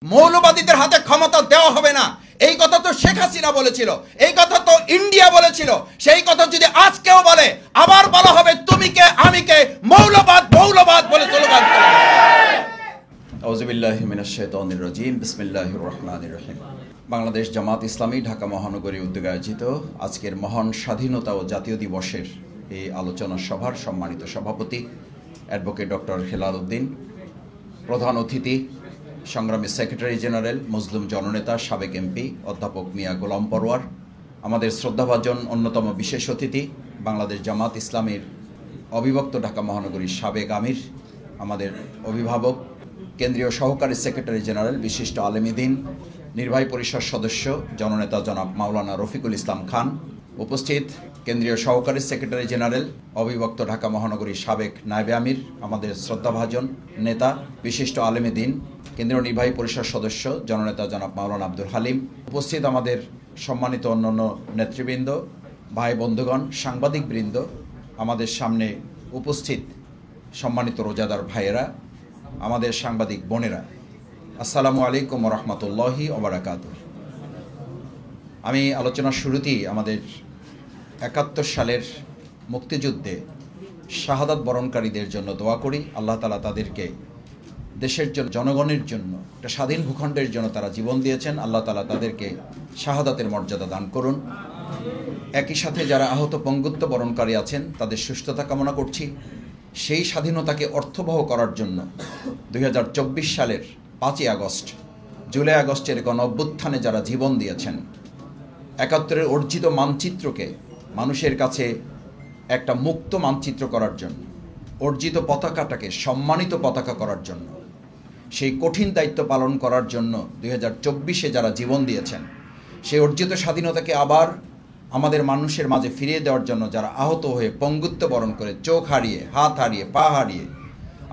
মৌলবাদীদের হাতে ক্ষমতা দেওয়া হবে না, এই কথা তো শেখ হাসিনা বলেছিল, এই কথা তো ইন্ডিয়া বলেছিল। সেই কথা যদি আজকেও বলে, আবার বলা হবে তুমি কে আমি কে, মৌলবাদ মৌলবাদ বলে স্লোগান দেবে। আউযুবিল্লাহি মিনাশ শাইতানির রাজিম, বিসমিল্লাহির রহমানির রহিম। বাংলাদেশ জামাত ইসলামী ঢাকা মহানগরী উদ্যোগে আয়োজিত আজকের মহান স্বাধীনতা ও জাতীয় দিবসের এই আলোচনা সভার সম্মানিত সভাপতি অ্যাডভোকেট ডক্টর হেলাল উদ্দিন, প্রধান অতিথি সংগ্রামী সেক্রেটারি জেনারেল মুসলিম জননেতা সাবেক এমপি অধ্যাপক মিয়া গোলাম পরওয়ার, আমাদের শ্রদ্ধাভাজন অন্যতম বিশেষ অতিথি বাংলাদেশ জামাত ইসলামীর অবিভক্ত ঢাকা মহানগরীর সাবেক আমির, আমাদের অভিভাবক কেন্দ্রীয় সহকারী সেক্রেটারি জেনারেল বিশিষ্ট আলেম দ্বীন, নির্বাহী পরিষদ সদস্য জননেতা জনাব মাওলানা রফিকুল ইসলাম খান, উপস্থিত কেন্দ্রীয় সহকারী সেক্রেটারি জেনারেল অবিভক্ত ঢাকা মহানগরীর সাবেক নায়েবে আমির, আমাদের শ্রদ্ধাভাজন নেতা বিশিষ্ট আলেম দ্বীন, কেন্দ্রীয় নির্বাহী পরিষদ সদস্য জননেতা জনাব মাওলানা আব্দুল হালিম, উপস্থিত আমাদের সম্মানিত অন্যান্য নেতৃবৃন্দ, ভাই বন্ধুগণ, সাংবাদিকবৃন্দ, আমাদের সামনে উপস্থিত সম্মানিত রোজাদার ভাইয়েরা, আমাদের সাংবাদিক বোনেরা, আসসালামু আলাইকুম ওয়া রাহমাতুল্লাহি ওয়া বারাকাতুহু। আমি আলোচনার শুরুতেই আমাদের ৭১ সালের মুক্তিযুদ্ধে শাহাদাত বরণকারীদের জন্য দোয়া করি। আল্লাহ তাআলা তাদেরকে দেশের জন্য, জনগণের জন্য, একটা স্বাধীন ভূখণ্ডের জন্য তারা জীবন দিয়েছেন। আল্লাহ তাআলা তাদেরকে শাহাদাতের মর্যাদা দান করুন। একই সাথে যারা আহত পঙ্গুত্ব বরণকারী আছেন তাদের সুস্থতা কামনা করছি। সেই স্বাধীনতাকে অর্থবহ করার জন্য ২০২৪ সালের ৫ই আগস্ট, জুলাই আগস্টের গণ অভ্যুত্থানে যারা জীবন দিয়েছেন, ৭১-এর অর্জিত মানচিত্রকে মানুষের কাছে একটা মুক্ত মানচিত্র করার জন্য, অর্জিত পতাকাটাকে সম্মানিত পতাকা করার জন্য, সেই কঠিন দায়িত্ব পালন করার জন্য ২০২৪-এ যারা জীবন দিয়েছেন, সেই অর্জিত স্বাধীনতাকে আবার আমাদের মানুষের মাঝে ফিরিয়ে দেওয়ার জন্য যারা আহত হয়ে পঙ্গুত্ব বরণ করে, চোখ হারিয়ে, হাত হারিয়ে, পা হারিয়ে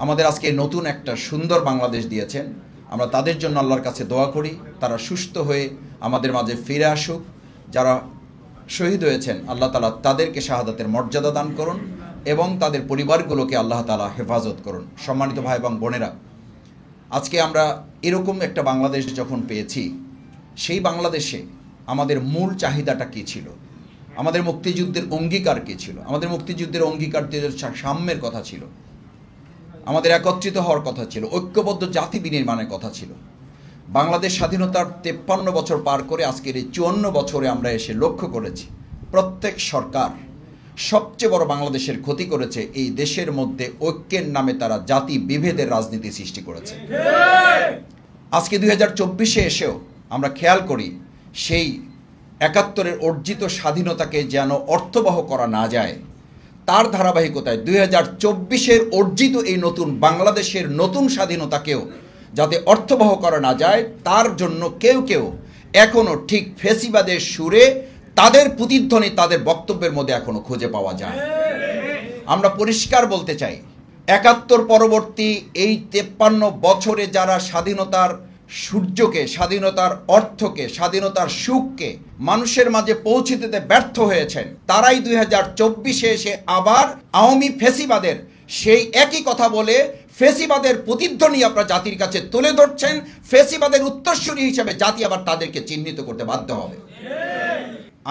আমাদের আজকে নতুন একটা সুন্দর বাংলাদেশ দিয়েছেন, আমরা তাদের জন্য আল্লাহর কাছে দোয়া করি তারা সুস্থ হয়ে আমাদের মাঝে ফিরে আসুক। যারা শহীদ হয়েছেন আল্লাহ তাআলা তাদেরকে শাহাদাতের মর্যাদা দান করুন এবং তাদের পরিবারগুলোকে আল্লাহ তাআলা হেফাজত করুন। সম্মানিত ভাই এবং বোনেরা, আজকে আমরা এরকম একটা বাংলাদেশ যখন পেয়েছি, সেই বাংলাদেশে আমাদের মূল চাহিদাটা কী ছিল, আমাদের মুক্তিযুদ্ধের অঙ্গীকার কী ছিল? আমাদের মুক্তিযুদ্ধের অঙ্গীকারদের সাম্যের কথা ছিল, আমাদের একত্রিত হওয়ার কথা ছিল, ঐক্যবদ্ধ জাতি বিনির্মাণের কথা ছিল। বাংলাদেশ স্বাধীনতার ৫৩ বছর পার করে আজকের এই ৫৪ বছরে আমরা এসে লক্ষ্য করেছি প্রত্যেক সরকার সবচেয়ে বড় বাংলাদেশের ক্ষতি করেছে। এই দেশের মধ্যে ঐক্যের নামে তারা জাতি বিভেদের রাজনীতি সৃষ্টি করেছে। আজকে ২০২৪-এ এসেও আমরা খেয়াল করি সেই ৭১-এর অর্জিত স্বাধীনতাকে যেন অর্থবহ করা না যায়, তার ধারাবাহিকতায় ২০২৪-এর অর্জিত এই নতুন বাংলাদেশের নতুন স্বাধীনতাকেও যাতে অর্থবহ করা না যায়, তার জন্য কেউ কেউ এখনও ঠিক ফেসিবাদের সুরে তাদের প্রতিধ্বনি তাদের বক্তব্যের মধ্যে এখনও খুঁজে পাওয়া যায়। আমরা পরিষ্কার বলতে চাই, ৭১ পরবর্তী এই ৫৩ বছরে যারা স্বাধীনতার সূর্যকে, স্বাধীনতার অর্থকে, স্বাধীনতার সুখকে মানুষের মাঝে পৌঁছে দিতে ব্যর্থ হয়েছেন, তারাই ২০২৪-এ এসে আবার আওয়ামী ফেসিবাদের সেই একই কথা বলে ফেসিবাদের প্রতিধ্বনি আপনারা জাতির কাছে তুলে ধরছেন। ফেসিবাদের উত্তরসূরি হিসেবে জাতি আবার তাদেরকে চিহ্নিত করতে বাধ্য হবে।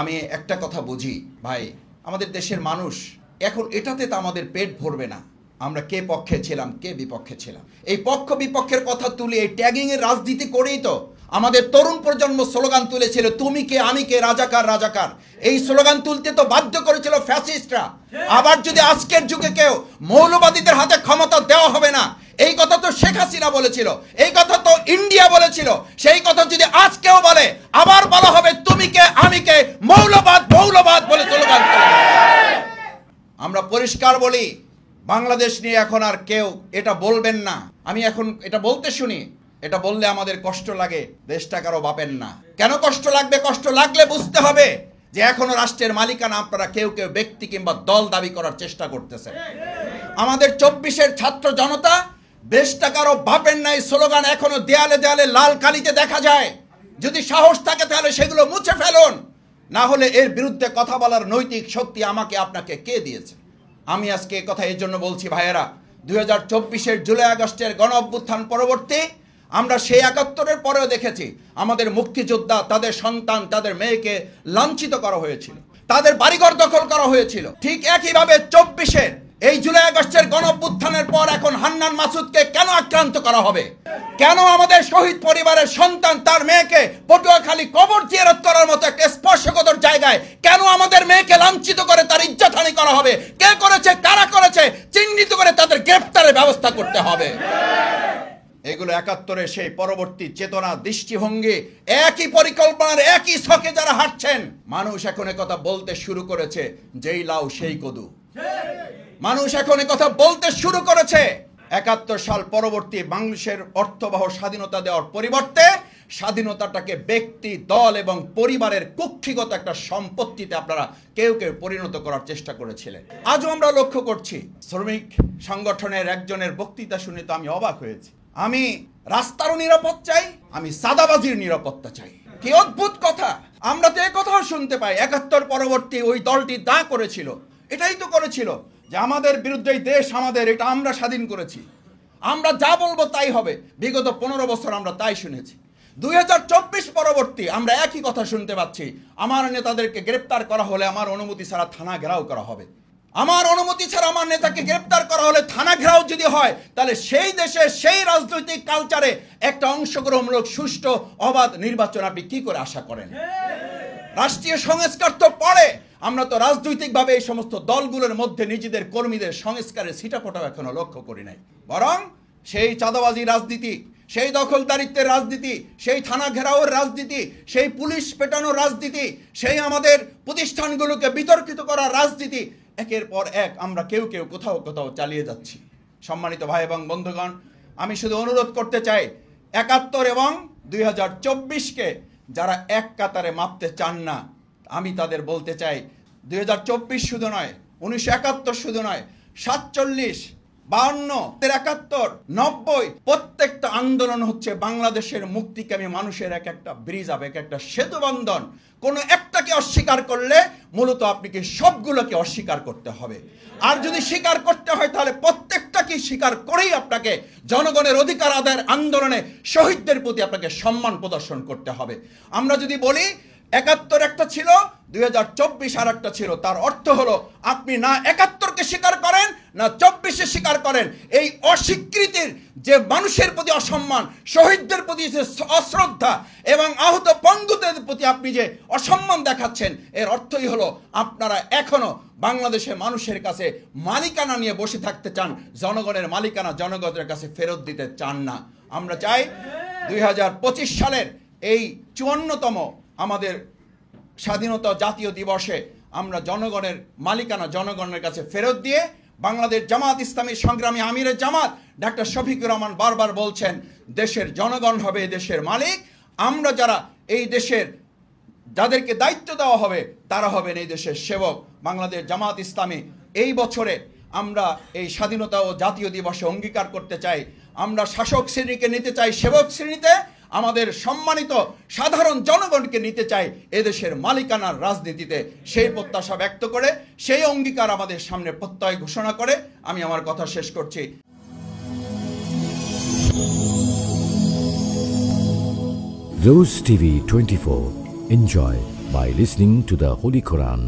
আমি একটা কথা বুঝি ভাই, আমাদের দেশের মানুষ এখন এটাতে তো আমাদের পেট ভরবে না আমরা কে পক্ষে ছিলাম কে বিপক্ষে ছিলাম, এই পক্ষ বিপক্ষের কথা তুলে এই ট্যাগিংয়ের রাজনীতি করেই তো আমাদের তরুণ প্রজন্ম স্লোগান তুলেছিল তুমি কে আমি কে, রাজাকার রাজাকার। এই স্লোগান তুলতে তো বাধ্য করেছিল ফ্যাসিস্টরা। আবার যদি আজকের যুগে কেউ মৌলবাদীদের হাতে ক্ষমতা দেওয়া হবে না, এই কথা তো শেখ হাসিনা বলেছিল, এই কথা তো ইন্ডিয়া বলেছিল, সেই কথা যদি আজকেও বলে, আবার বলা হবে তুমি কে আমি কে, মৌলবাদ মৌলবাদ বলে স্লোগান। আমরা পরিষ্কার বলি, বাংলাদেশ নিয়ে এখন আর কেউ এটা বলবেন না। আমি এখন এটা বলতে শুনি, এটা বললে আমাদের কষ্ট লাগে, দেশটা কারো বাপের না। কেন কষ্ট লাগবে? কষ্ট লাগলে বুঝতে হবে যে এখনো রাষ্ট্রের মালিকানা আপনারা কেউ কেউ ব্যক্তি কিংবা দল দাবি করার চেষ্টা করতেছেন। আমাদের ২৪-এর ছাত্র জনতা দেশটা কারো বাপের নাই স্লোগান এখনো দেয়ালে দেয়ালে লাল কালিতে দেখা যায়। যদি সাহস থাকে তাহলে সেগুলো মুছে ফেলুন, না হলে এর বিরুদ্ধে কথা বলার নৈতিক শক্তি আমাকে আপনাকে কে দিয়েছে? আমি আজকে কথা এই জন্য বলছি ভাইয়েরা, ২০২৪-এর জুলাই আগস্টের গণ অভ্যুত্থান পরবর্তী আমরা সেই ৭১-এর পরেও দেখেছি আমাদের মুক্তিযোদ্ধা তাদের সন্তান তাদের মেয়েকে লাঞ্ছিত করা হয়েছিল, তাদের বাড়িঘর দখল করা হয়েছিল। ঠিক একইভাবে ২৪-এর এই জুলাই আগস্টের গণঅভ্যুত্থানের পর এখন হান্নান মাসুদকে কেন আক্রান্ত করা হবে? কেন আমাদের শহীদ পরিবারের সন্তান তার মেয়েকে পটুয়াখালী কবর জিয়ারত করার মতো একটা স্পর্শকাতর জায়গায় কেন আমাদের মেয়েকে লাঞ্ছিত করে তার ইজ্জতহানি করা হবে? কে করেছে, কারা করেছে, চিহ্নিত করে তাদের গ্রেফতারের ব্যবস্থা করতে হবে। এগুলো ৭১-এর সেই পরবর্তী চেতনা, দৃষ্টিভঙ্গি, একই পরিকল্পনার একই ছকে যারা হাঁটছেন। মানুষ এখন কথা বলতে শুরু করেছে, যেই লাউ সেই কদু। মানুষ এখন কথা বলতে শুরু করেছে ৭১ সাল পরবর্তী বাংলাদেশের অর্থবহ স্বাধীনতা দেওয়ার পরিবর্তে স্বাধীনতাটাকে ব্যক্তি, দল এবং পরিবারের কুক্ষিগত একটা সম্পত্তিতে আপনারা কেউ কেউ পরিণত করার চেষ্টা করেছিলেন। আজও আমরা লক্ষ্য করছি, শ্রমিক সংগঠনের একজনের বক্তৃতা শুনে তো আমি অবাক হয়েছি। আমি রাস্তারও নিরাপদ চাই, আমি সাদাবাজির নিরাপত্তা চাই। কি অদ্ভুত কথা! আমরা তো এই কথাও শুনতে পাই ৭১ পরবর্তী ওই দলটি যা করেছিল এটাই তো করেছিল যে আমাদের বিরুদ্ধে দেশ আমাদের, এটা আমরা স্বাধীন করেছি, আমরা যা বলবো তাই হবে। বিগত ১৫ বছর আমরা তাই শুনেছি। ২০২৪ পরবর্তী আমরা একই কথা শুনতে পাচ্ছি, আমার নেতাদেরকে গ্রেপ্তার করা হলে আমার অনুমতি ছাড়া থানা ঘেরাও করা হবে। আমার অনুমতি ছাড়া আমার নেতাকে গ্রেপ্তার করা হলে থানা ঘেরাও যদি হয়, তাহলে সেই দেশে সেই রাজনৈতিক কালচারে একটা অংশগ্রহণমূলক সুষ্ঠু অবাধ নির্বাচন আপনি কি করে আশা করেন? রাষ্ট্রীয় সংস্কার তো পড়ে, আমরা তো রাজনৈতিকভাবে এই সমস্ত দলগুলোর মধ্যে নিজেদের কর্মীদের সংস্কারের ছিটাফোঁটাও এখনো লক্ষ্য করি নাই। বরং সেই চাঁদাবাজি রাজনীতি, সেই দখলদারিত্বের রাজনীতি, সেই থানা ঘেরাওয়ের রাজনীতি, সেই পুলিশ পেটানোর রাজনীতি, সেই আমাদের প্রতিষ্ঠানগুলোকে বিতর্কিত করার রাজনীতি, একের পর এক আমরা কেউ কেউ কোথাও কোথাও চালিয়ে যাচ্ছি। সম্মানিত ভাই এবং বন্ধুগণ, আমি শুধু অনুরোধ করতে চাই ৭১ এবং ২০২৪-কে যারা এক কাতারে মাপতে চান না, আমি তাদের বলতে চাই ২০২৪ শুধু নয়, ১৯৭১ শুধু নয়, ৪৭, ৫২, ৭১, ৯০ প্রত্যেকটা আন্দোলন হচ্ছে বাংলাদেশের মুক্তিকামী মানুষের এক একটা ব্রিজ, এক একটা সেতু বন্ধন। কোনো একটাকে অস্বীকার করলে মূলত আপনাকে সবগুলোকে অস্বীকার করতে হবে। আর যদি স্বীকার করতে হয় তাহলে প্রত্যেকটাকে স্বীকার করেই আপনাকে জনগণের অধিকার আদায়ের আন্দোলনে শহীদদের প্রতি আপনাকে সম্মান প্রদর্শন করতে হবে। আমরা যদি বলি ৭১ একটা ছিল, ২০২৪ আর একটা ছিল, তার অর্থ হলো আপনি না ৭১-কে স্বীকার করেন না ২৪-এ স্বীকার করেন। এই অস্বীকৃতির যে মানুষের প্রতি অসম্মান, শহীদদের প্রতি যে অশ্রদ্ধা এবং আহত পঙ্গুদের প্রতি আপনি যে অসম্মান দেখাচ্ছেন, এর অর্থই হলো আপনারা এখনো বাংলাদেশের মানুষের কাছে মালিকানা নিয়ে বসে থাকতে চান, জনগণের মালিকানা জনগণের কাছে ফেরত দিতে চান না। আমরা চাই ২০২৫ সালের এই ৫৪তম আমাদের স্বাধীনতা জাতীয় দিবসে আমরা জনগণের মালিকানা জনগণের কাছে ফেরত দিয়ে, বাংলাদেশ জামাত ইসলামী সংগ্রামী আমিরের জামাত ডাক্তার শফিকুর রহমান বারবার বলছেন, দেশের জনগণ হবে দেশের মালিক। আমরা যারা এই দেশের, যাদেরকে দায়িত্ব দেওয়া হবে, তারা হবেন এই দেশের সেবক। বাংলাদেশ জামাত ইসলামী এই বছরে আমরা এই স্বাধীনতা ও জাতীয় দিবসে অঙ্গীকার করতে চাই, আমরা শাসক শ্রেণীকে নিতে চাই সেবক শ্রেণীতে, আমাদের সম্মানিত সাধারণ জনগণকে নিতে চাই এদেশের মালিকানার রাজনীতিতে। সেই প্রত্যাশা ব্যক্ত করে, সেই অঙ্গীকার আমাদের সামনে প্রত্যয় ঘোষণা করে আমি আমার কথা শেষ করছি। Rose TV 24. Enjoy by listening to the Holy Quran.